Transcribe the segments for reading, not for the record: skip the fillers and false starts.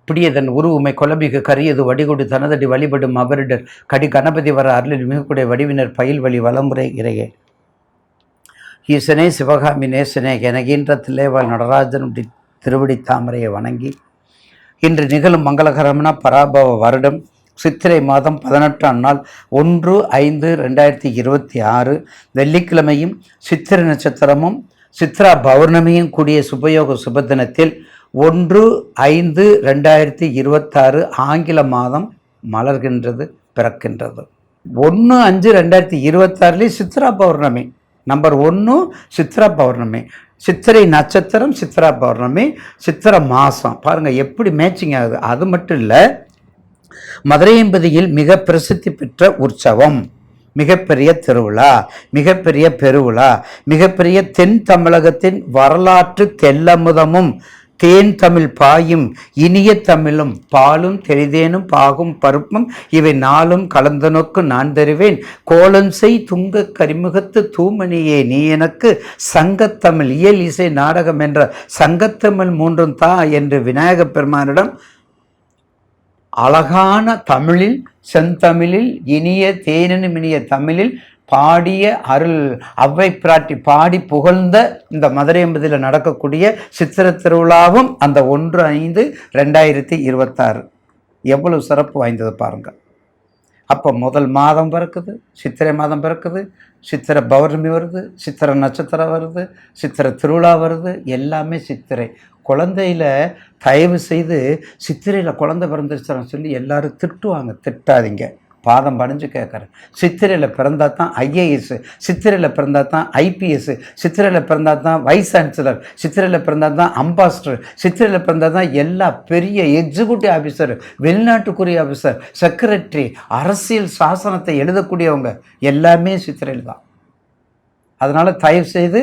பிடியதன் உருவுமை கொலமிகு கரியது வடிகொடு தனதடி வழிபடும் அவரிடர் கடி கணபதி வர அருளில் மிகக்கூடிய வடிவினர் பயில் வழி வளமுறை இறையே ஈசனே சிவகாமி நேசனே எனகின்ற தில்லைவாழ் நடராஜனுடைய திருவடி தாமரையை வணங்கி இன்று நிகழும் மங்களகரமான பராபவ வருடம் சித்திரை மாதம் 18ஆம் நாள் 1/5/2026 வெள்ளிக்கிழமையும் சித்திரை நட்சத்திரமும் சித்ரா பௌர்ணமியும் கூடிய சுபயோக சுபதினத்தில் 1/5/2026 ஆங்கில மாதம் மலர்கின்றது, பிறக்கின்றது. 1/5/2026 சித்ரா பௌர்ணமி. நம்பர் 1 சித்ரா பௌர்ணமி. சித்திரை நட்சத்திரம், சித்ரா பௌர்ணமி, சித்திரை மாதம். பாருங்கள் எப்படி மேட்சிங் ஆகுது. அது மட்டும் இல்லை, மதுரையம்பதியில் மிக பிரசித்தி பெற்ற உற்சவம், மிகப்பெரிய திருவிழா, மிகப்பெரிய பெருவிழா, மிகப்பெரிய தென் தமிழகத்தின் வரலாற்று தெல்லமுதமும் தேன் தமிழ் பாயும் இனிய தமிழும் பாலும் தெளிதேனும் பாகும் பருப்பும் இவை நாளும் கலந்த நோக்கு நான் தருவேன் கோலன்சை துங்க கரிமுகத்து தூமணியே நீ எனக்கு சங்கத்தமிழ் இயல் இசை நாடகம் என்ற சங்கத்தமிழ் மூன்றும் தா என்று விநாயகப் பெருமானிடம் அழகான தமிழில், செந்தமிழில், இனிய தேனினும் இனிய தமிழில் பாடிய அருள் அவ்வை பிராட்டி பாடி புகழ்ந்த இந்த மதுரையம்பதியில் நடக்கக்கூடிய சித்திரை திருவிழாவும் அந்த 1/5/2026 எவ்வளவு சிறப்பு வாய்ந்தது பாருங்கள். அப்போ முதல் மாதம் பிறக்குது, சித்திரை மாதம் பிறக்குது, சித்திரை பௌர்ணமி வருது, சித்திரை நட்சத்திரம் வருது, சித்திரை திருவிழா வருது, எல்லாமே சித்திரை. குழந்தையில் தயவு செய்து சித்திரையில் குழந்தை பிறந்துருச்சுன்னு சொல்லி எல்லாரும் திட்டுவாங்க. திட்டாதீங்க, பாதம் பணிஞ்சு கேட்குறேன். சித்திரையில் பிறந்தா தான் ஐஏஎஸ், சித்திரையில் பிறந்தா தான் ஐபிஎஸ், சித்திரையில் பிறந்தா தான் வைஸ் சான்சலர், சித்திரையில் பிறந்தா தான் அம்பாஸ்டர், சித்திரையில் பிறந்தா தான் எல்லா பெரிய எக்ஸிக்யூட்டிவ் ஆஃபீஸர், வெளிநாட்டுக்குரிய ஆஃபீஸர், செக்ரட்டரி, அரசியல் சாசனத்தை எழுதக்கூடியவங்க எல்லாமே சித்திரையில் தான். அதனால் தயவு செய்து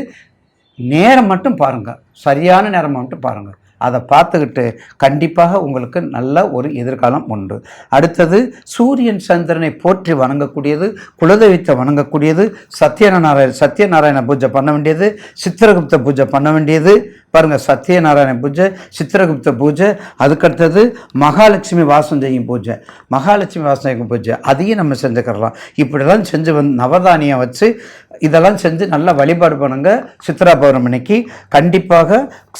நேரம் மட்டும் பாருங்கள், சரியான நேரம் மட்டும் பாருங்கள். அதை பார்த்துக்கிட்டு கண்டிப்பாக உங்களுக்கு நல்ல ஒரு எதிர்காலம் உண்டு. அடுத்தது சூரியன் சந்திரனை போற்றி வணங்கக்கூடியது, குலதெய்வத்தை வணங்கக்கூடியது, சத்யநாராயண பூஜை பண்ண வேண்டியது, சித்திரகுப்த பூஜை பண்ண வேண்டியது. பாருங்கள், சத்யநாராயண பூஜை, சித்திரகுப்த பூஜை, அதுக்கடுத்தது மகாலட்சுமி வாசம் செய்யும் பூஜை, மகாலட்சுமி வாசம் செய்யும் பூஜை, அதையும் நம்ம செஞ்சுக்கிறலாம். இப்படிலாம் செஞ்சு நவதானியம் வச்சு இதெல்லாம் செஞ்சு நல்லா வழிபாடு பண்ணுங்க. சித்ரா பௌர்ணமிக்கு கண்டிப்பாக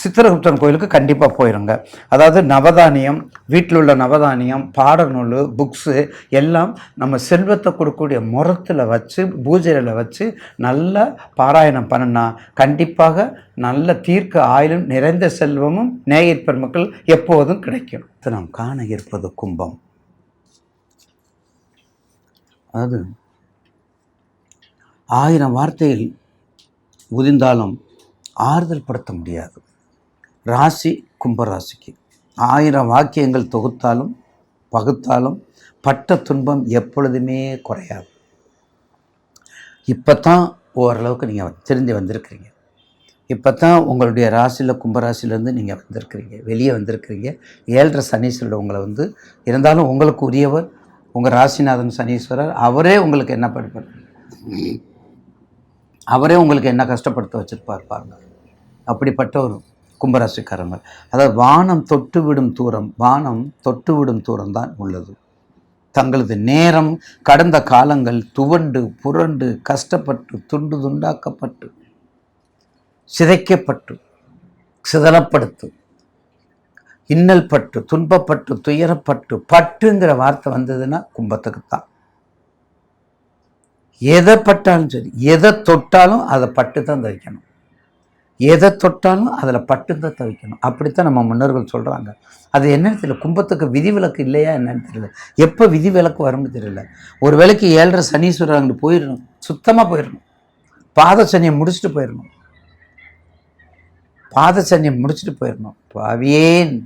சித்திரகுப்தன் கோயிலுக்கு கண்டிப்பாக போயிடுங்க. அதாவது நவதானியம், வீட்டில் உள்ள நவதானியம், பாடநூல், புக்ஸு எல்லாம் நம்ம செல்வத்தை கொடுக்கக்கூடிய முறத்தில் வச்சு பூஜையில் வச்சு நல்லா பாராயணம் பண்ணினா கண்டிப்பாக நல்ல தீர்க்க ஆயுளும் நிறைந்த செல்வமும் நேயர் பெருமக்கள் எப்போதும் கிடைக்கும். நாம் காண இருப்பது கும்பம். அது 1000 வார்த்தையில் உதிர்ந்தாலும் ஆறுதல் படுத்த முடியாது. ராசி கும்பராசிக்கு 1000 வாக்கியங்கள் தொகுத்தாலும் பகுத்தாலும் பட்ட துன்பம் எப்பொழுதுமே குறையாது. இப்போ தான் ஓரளவுக்கு நீங்கள் தெரிஞ்சு வந்திருக்கிறீங்க. இப்போ தான் உங்களுடைய ராசியில் கும்பராசிலேருந்து நீங்கள் வந்திருக்கிறீங்க, வெளியே வந்திருக்கிறீங்க. 7.5 சனீஸ்வரர் உங்களை இருந்தாலும் உங்களுக்கு உரியவர் உங்கள் ராசிநாதன் சனீஸ்வரர். அவரே உங்களுக்கு என்ன படிப்பார், அவரே உங்களுக்கு என்ன கஷ்டப்படுத்த வச்சுருப்பார் பாருங்க. அப்படிப்பட்ட ஒரு கும்பராசிக்காரங்க. அதாவது வானம் தொட்டுவிடும் தூரம் தான் உள்ளது. தங்களது நேரம் கடந்த காலங்கள் துவண்டு புரண்டு கஷ்டப்பட்டு துண்டு துண்டாக்கப்பட்டு சிதைக்கப்பட்டு சிதறப்படுத்து இன்னல் பட்டு துன்பப்பட்டு துயரப்பட்டு பட்டுங்கிற வார்த்தை வந்ததுன்னா கும்பத்துக்கு தான். எதை பட்டாலும் சரி, எதை தொட்டாலும் அதை பட்டு தான் தவிக்கணும், எதை தொட்டாலும் அதில் பட்டு தான் தவிக்கணும். அப்படித்தான் நம்ம முன்னோர்கள் சொல்கிறாங்க. அது என்னன்னு தெரியல, கும்பத்துக்கு விதிவிலக்கு இல்லையா என்னன்னு தெரியல, எப்போ விதிவிலக்கு வரும்னு தெரியல. ஒரு வேளைக்கு 7.5 சனீஸ்வரர் அங்கே போயிடணும், சுத்தமாக போயிடணும், பாத சனியை முடிச்சுட்டு போயிடணும், பாத சனியை முடிச்சுட்டு போயிடணும். பாவியேன்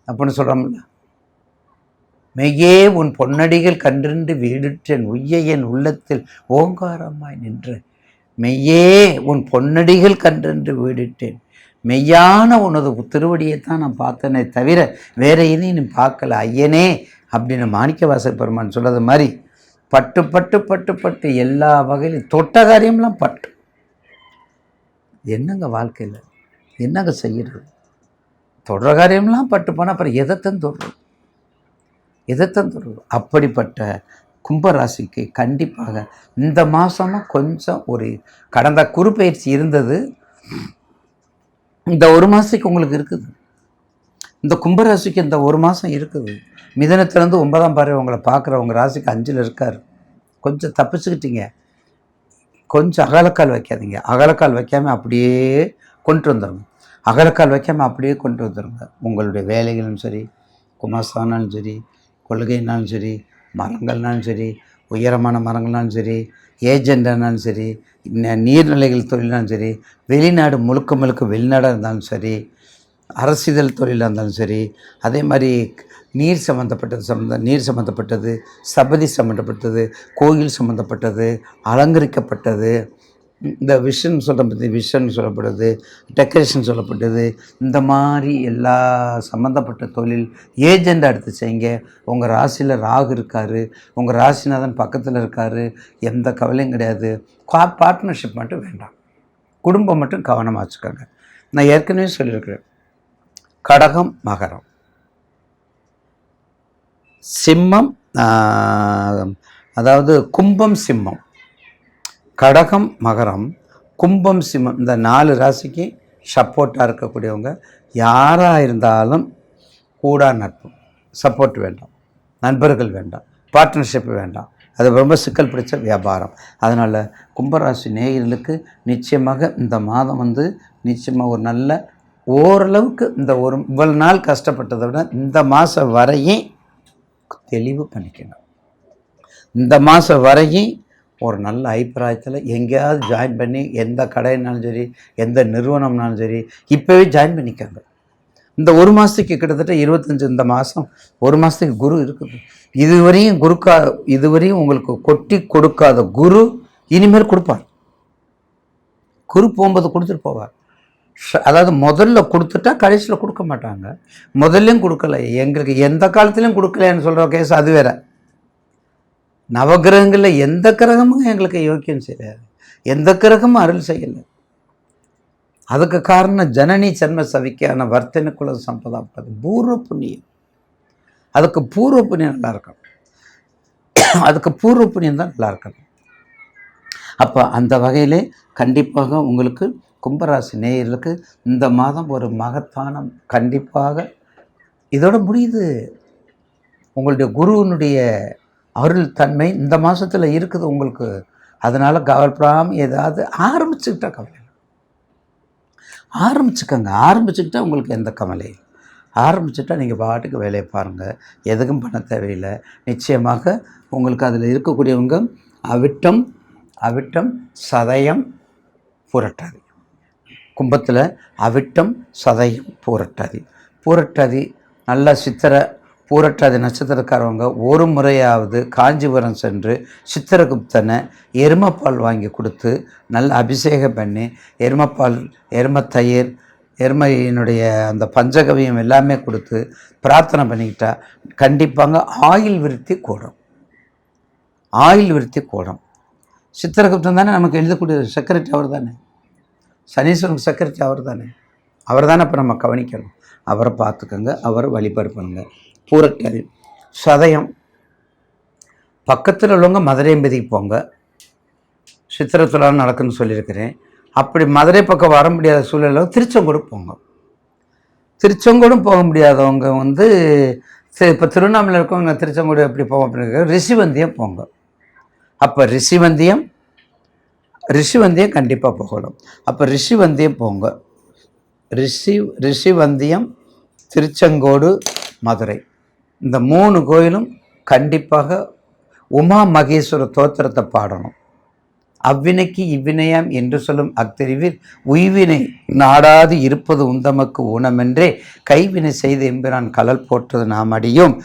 அப்படின்னு சொல்கிறோம்ல, மெய்யே உன் பொன்னடிகள் கன்றின்று வீடுற்றேன் உய்ய என் உள்ளத்தில் ஓங்காரமாய் நின்று, மெய்யே உன் பொன்னடிகள் கன்றென்று வீடிட்டேன், மெய்யான உனது திருவடியை தான் நான் பார்த்தனே தவிர வேற எதையும் நீ பார்க்கல ஐயனே அப்படின்னு மாணிக்கவாசகர் பெருமான் சொல்கிறது மாதிரி பட்டு பட்டு பட்டு பட்டு எல்லா வகையிலும் தொட்ட காரியம்லாம் பட்டு. என்னங்க வாழ்க்கையில் என்னங்க செய்கிறது? தொடர காரியம்லாம் பட்டு போனால் அப்புறம் எதைத்தான் தொடுறது. அப்படிப்பட்ட கும்பராசிக்கு கண்டிப்பாக இந்த மாதமும் கொஞ்சம் ஒரு கடந்த குறுப்பெயர்ச்சி இருந்தது, இந்த ஒரு மாதத்துக்கு உங்களுக்கு இருக்குது. இந்த கும்பராசிக்கு இந்த ஒரு மாதம் இருக்குது. மிதனத்திலேருந்து 9ஆம் பார்வை உங்களை பார்க்குற உங்கள் ராசிக்கு 5ல் இருக்கார். கொஞ்சம் தப்பிச்சுக்கிட்டீங்க. கொஞ்சம் அகலக்கால் வைக்காதீங்க. அகலக்கால் வைக்காமல் அப்படியே கொண்டு வந்துடுங்க. உங்களுடைய வேலைகளும் சரி, குமாஸ்தானாலும் சரி, கொள்கைனாலும் சரி, மரங்கள்னாலும் சரி, உயரமான மரங்கள்னாலும் சரி, ஏஜெண்டானாலும் சரி, நீர்நிலைகள் தொழிலாலும் சரி, வெளிநாடு முழுக்க வெளிநாடாக இருந்தாலும் சரி, அரசியல் தொழிலாக இருந்தாலும் சரி, அதே மாதிரி நீர் சம்மந்தப்பட்டது, சபதி சம்மந்தப்பட்டது, கோயில் சம்மந்தப்பட்டது, அலங்கரிக்கப்பட்டது, இந்த விஷன் சொல்லப்படுது, டெக்கரேஷன் சொல்லப்பட்டது, இந்த மாதிரி எல்லா சம்மந்தப்பட்ட தொழில் ஏஜெண்டாக எடுத்து செய்யுங்க. உங்கள் ராசியில் ராகு இருக்கார், உங்கள் ராசிநாதன் பக்கத்தில் இருக்கார், எந்த கவலையும் கிடையாது. பார்ட்னர்ஷிப் மட்டும் வேண்டாம், குடும்பம் மட்டும் கவனமாக வச்சுக்கோங்க. நான் ஏற்கனவே சொல்லியிருக்கிறேன், கடகம் மகரம், சிம்மம், அதாவது கும்பம் சிம்மம், கடகம் மகரம், கும்பம் சிம்மம், இந்த 4 ராசிக்கு சப்போர்ட்டாக இருக்கக்கூடியவங்க யாராக இருந்தாலும் கூடா நட்பு, சப்போர்ட் வேண்டாம், நண்பர்கள் வேண்டாம், பார்ட்னர்ஷிப் வேண்டாம். அது ரொம்ப சிக்கல் பிடிச்ச வியாபாரம். அதனால் கும்பராசி நேயர்களுக்கு நிச்சயமாக இந்த மாதம் நிச்சயமாக ஒரு நல்ல ஓரளவுக்கு இந்த இவ்வளவு நாள் கஷ்டப்பட்டதை விட இந்த மாதம் வரையும் தெளிவு பண்ணிக்கணும். இந்த மாதம் வரையும் ஒரு நல்ல அபிப்பிராயத்தில் எங்கேயாவது ஜாயின் பண்ணி, எந்த கடைனாலும் சரி, எந்த நிறுவனம்னாலும் சரி, இப்போவே ஜாயின் பண்ணிக்காங்க. இந்த ஒரு மாதத்துக்கு கிட்டத்தட்ட 25, இந்த மாதம் ஒரு மாதத்துக்கு குரு இருக்குது. இதுவரையும் உங்களுக்கு கொட்டி கொடுக்காத குரு இனிமேல் கொடுப்பார். குரு போகும்போது கொடுத்துட்டு போவார். அதாவது முதல்ல கொடுத்துட்டா கடைசியில் கொடுக்க மாட்டாங்க. முதல்லையும் கொடுக்கல, எங்களுக்கு எந்த காலத்துலையும் கொடுக்கலன்னு சொல்கிற கேஸ் அது வேற. நவகிரகங்களில் எந்த கிரகமும் எங்களுக்கு யோக்கியம் செய்யாது, எந்த கிரகமும் அருள் செய்யலை. அதுக்கு காரணம் ஜனனி ஜன்ம சவிக்கான வர்த்தனைக்குள்ள சம்பதாப்பது பூர்வ புண்ணியம். அதுக்கு பூர்வ புண்ணியம் நல்லா இருக்கணும். தான் நல்லா இருக்கணும். அப்போ அந்த வகையிலே கண்டிப்பாக உங்களுக்கு கும்பராசி நேயர்களுக்கு இந்த மாதம் ஒரு மகத்தான, கண்டிப்பாக இதோட முடியுது. உங்களுடைய குருவினுடைய அருள் தன்மை இந்த மாதத்தில் இருக்குது உங்களுக்கு. அதனால் கவலைப்படாமல் ஏதாவது ஆரம்பிச்சுக்கிட்டா கவலை, ஆரம்பிச்சுக்கிட்டா உங்களுக்கு எந்த கவலை, ஆரம்பிச்சுட்டா நீங்கள் பாட்டுக்கு வேலையை பாருங்கள், எதுக்கும் பண்ண தேவையில்லை. நிச்சயமாக உங்களுக்கு அதில் இருக்கக்கூடியவங்க அவிட்டம் சதயம் புரட்டாதி. கும்பத்தில் அவிட்டம் சதயம் பூரட்டாதி நல்ல சித்திரை பூரட்டாதி நட்சத்திரக்காரவங்க ஒரு முறையாவது காஞ்சிபுரம் சென்று சித்திரகுப்தனை எருமைப்பால் வாங்கி கொடுத்து நல்ல அபிஷேகம் பண்ணி, எருமைப்பால், எருமைத்தயிர், எருமையினுடைய அந்த பஞ்சகவியம் எல்லாமே கொடுத்து பிரார்த்தனை பண்ணிக்கிட்டா கண்டிப்பாக ஆயில் விருத்தி கூடும். சித்திரகுப்தன் தானே நமக்கு எழுதக்கூடிய செக்ரட்டரி அவர் தானே, சனீஸ்வரனுக்கு செக்ரட்டரி அவர் தானே இப்போ நம்ம கவனிக்கணும். அவரை பார்த்துக்கோங்க, அவரை வழிபாடு பண்ணுங்க. பூரட்டாதி சதயம் பக்கத்தில் உள்ளவங்க மதுரையம்பதிக்கு போங்க, சித்திரத்துலாம் நடக்குன்னு சொல்லியிருக்கிறேன். அப்படி மதுரை பக்கம் வர முடியாத சூழ்நிலை திருச்செங்கோடும் போக முடியாதவங்க இப்போ திருவண்ணாமலை இருக்கவங்க திருச்செங்கோடு எப்படி போவோம் அப்படின்னு ரிஷிவந்தியம் போங்க. அப்போ ரிஷிவந்தியம் கண்டிப்பாக போகணும். அப்போ ரிஷிவந்தியம் போங்க. ரிஷிவந்தியம், திருச்செங்கோடு, மதுரை, இந்த 3 கோயிலும் கண்டிப்பாக உமா மகேஸ்வர தோத்திரத்தை பாடணும். அவ்வினைக்கு இவ்வினையாம் என்று சொல்லும் அத்தெரிவில் உய்வினை நாடாது இருப்பது உந்தமக்கு ஊனமென்றே கைவினை செய்து எம்பிரான் கலல் போற்றது நாம் அடியும்.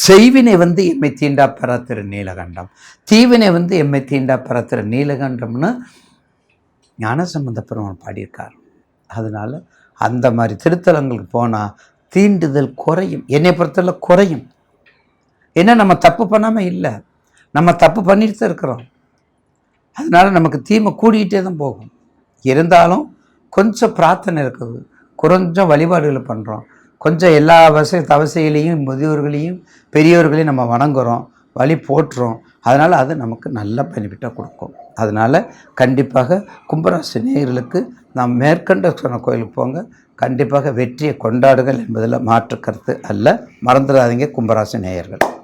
செய்வினை எம்மை தீண்டா பெற திரு நீலகண்டம், தீவினை எம்மை தீண்டா பெற திரு நீலகண்டம்னு ஞானசம்பந்த பெருமான் பாடியிருக்கார். அதனால் அந்த மாதிரி திருத்தலங்களுக்கு போனால் தீண்டுதல் குறையும், என்னை பொறுத்தவரை குறையும். ஏன்னா நம்ம தப்பு பண்ணாமல் இல்லை, நம்ம தப்பு பண்ணிட்டு தான் இருக்கிறோம். அதனால் நமக்கு தீமை கூடிக்கிட்டே தான் போகும். இருந்தாலும் கொஞ்சம் பிரார்த்தனை இருக்குது, கொஞ்சம் வழிபாடுகளை பண்ணுறோம், கொஞ்சம் எல்லா தவசைகளையும் முதியோர்களையும் பெரியோர்களையும் நம்ம வணங்குறோம், வழி போட்டுறோம். அதனால் அது நமக்கு நல்ல பெனிஃபிட்டாக கொடுக்கும். அதனால் கண்டிப்பாக கும்பராசி நேயர்களுக்கு நாம் மேற்கண்ட சொன்ன கோயிலுக்கு போங்க, கண்டிப்பாக வெற்றியை கொண்டாடுங்கள் என்பதில் மாற்று கருத்து அல்ல. மறந்துடாதீங்க கும்பராசி நேயர்கள்.